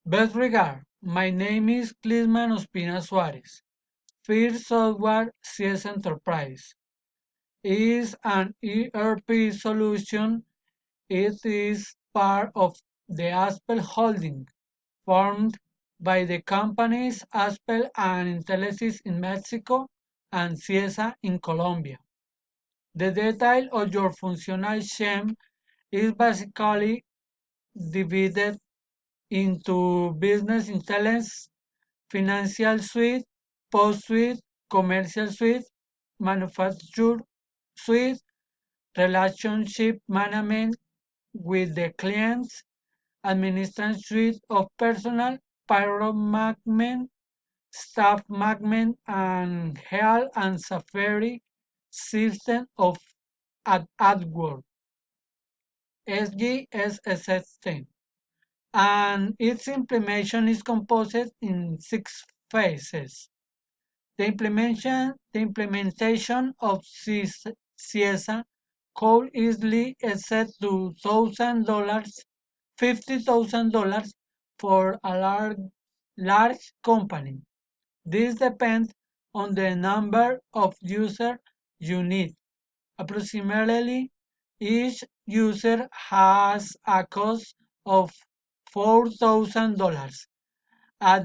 Best regard. My name is Klismann Ospina Suarez. First Software CS Enterprise is an ERP solution. It is part of the Aspel holding, formed by the companies Aspel and Intelisys in Mexico and CIESA in Colombia. The detail of your functional scheme is basically divided into business intelligence, financial suite, post suite, commercial suite, manufacture suite, relationship management with the clients, administration suite of personal, payroll management, staff management, and health and safety system of at work, SGSS10. And its implementation is composed in 6 phases. The implementation of CIESA could easily exceed to $1,000, $50,000 for a large company. This depends on the number of users you need. Approximately, each user has a cost of $4,000.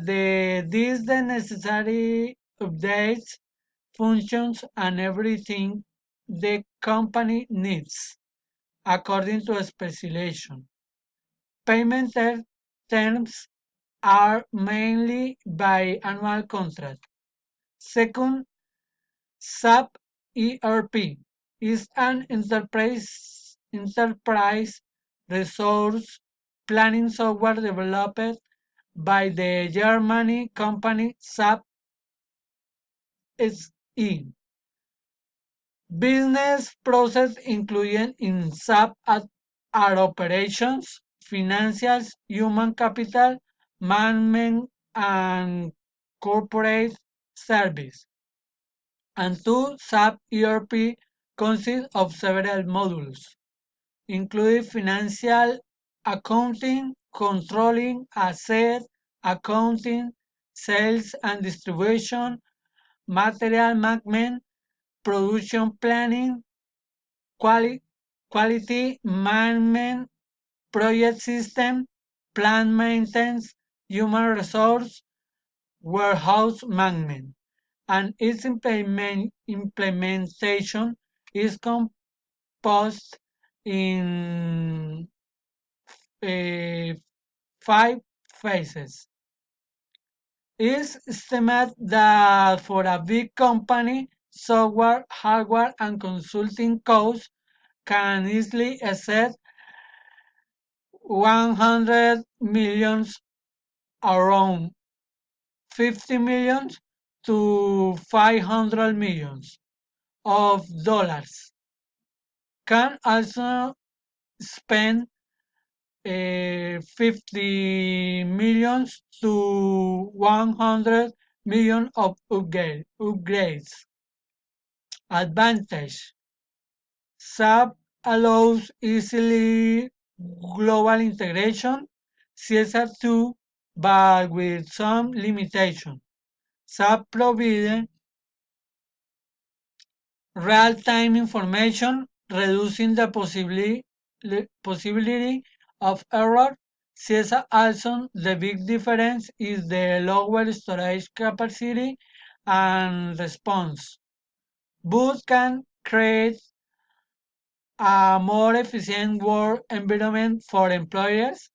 This the necessary updates, functions, and everything the company needs, according to specification. Payment terms are mainly by annual contract. Second, SAP ERP is an enterprise resource planning software developed by the German company SAP SE. Business process included in SAP are operations, financials, human capital, management, and corporate service. And two, SAP ERP consists of several modules, including financial accounting, controlling, asset accounting, sales and distribution, material management, production planning, quality management, project system, plant maintenance, human resource, warehouse management, and its implementation is composed in 5 phases. It's estimated that for a big company, software, hardware, and consulting costs can easily exceed 100 millions, around 50 millions to 500 millions of dollars. Can also spend 50 millions to 100 million of upgrades. Advantage: SAP allows easily global integration, CSR2, but with some limitation. SAP provides real-time information, reducing the possibility of error. CSR also, the big difference is the lower storage capacity and response. Both can create a more efficient work environment for employers.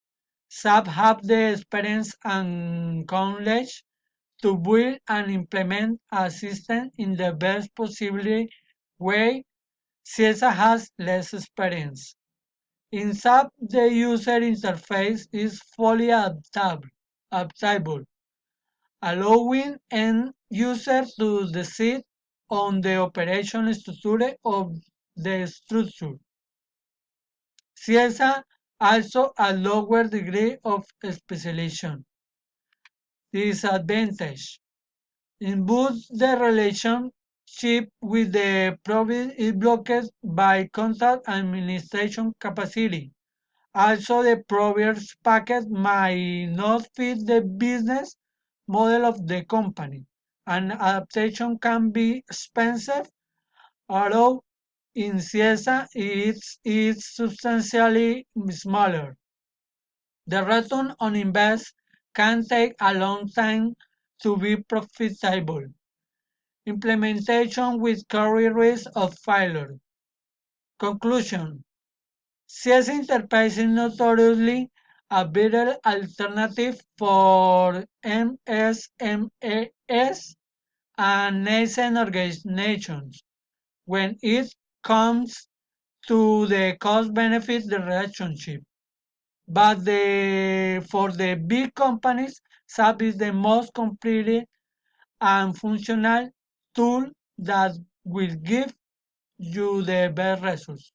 SAP have the experience and knowledge to build and implement a system in the best possible way. CIESA has less experience. In SAP, the user interface is fully adaptable, allowing end users to decide on the operation structure of the structure. CIESA also a lower degree of specialization. Disadvantage: in both the relationship with the province is blocked by contract administration capacity. Also, the Proverbs package might not fit the business model of the company. An adaptation can be expensive, although in CSA it's substantially smaller. The return on invest can take a long time to be profitable. Implementation with carry risk of failure. Conclusion. CS Enterprise is notoriously a better alternative for MSMEs and nascent organizations when it comes to the cost-benefit relationship. But for the big companies, SAP is the most complete and functional tool that will give you the best results.